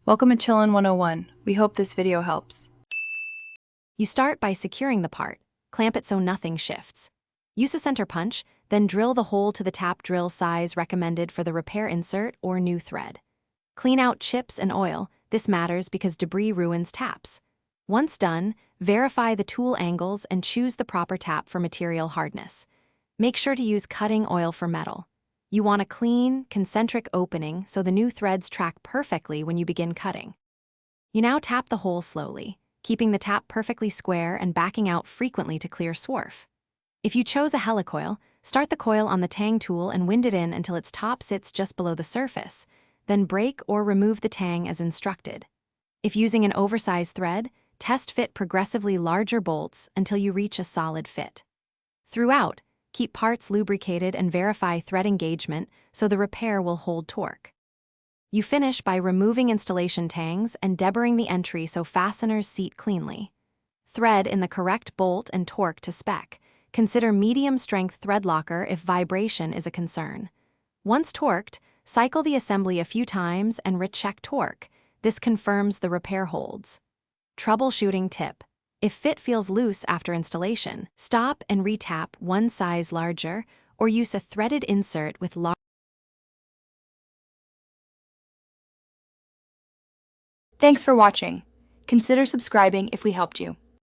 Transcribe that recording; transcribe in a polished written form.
Welcome to Chillin' 101. We hope this video helps. You start by securing the part. Clamp it so nothing shifts. Use a center punch, then drill the hole to the tap drill size recommended for the repair insert or new thread. Clean out chips and oil. This matters because debris ruins taps. Once done, verify the tool angles and choose the proper tap for material hardness. Make sure to use cutting oil for metal. You want a clean, concentric opening so the new threads track perfectly when you begin cutting. You now tap the hole slowly, keeping the tap perfectly square and backing out frequently to clear swarf. If you chose a helicoil, start the coil on the tang tool and wind it in until its top sits just below the surface, then break or remove the tang as instructed. If using an oversized thread, test fit progressively larger bolts until you reach a solid fit. Throughout, keep parts lubricated and verify thread engagement so the repair will hold torque. You finish by removing installation tangs and deburring the entry so fasteners seat cleanly. Thread in the correct bolt and torque to spec. Consider medium-strength thread locker if vibration is a concern. Once torqued, cycle the assembly a few times and recheck torque. This confirms the repair holds. Troubleshooting tip. If fit feels loose after installation, stop and retap one size larger or use a threaded insert with large. Thanks for watching. Consider subscribing if we helped you.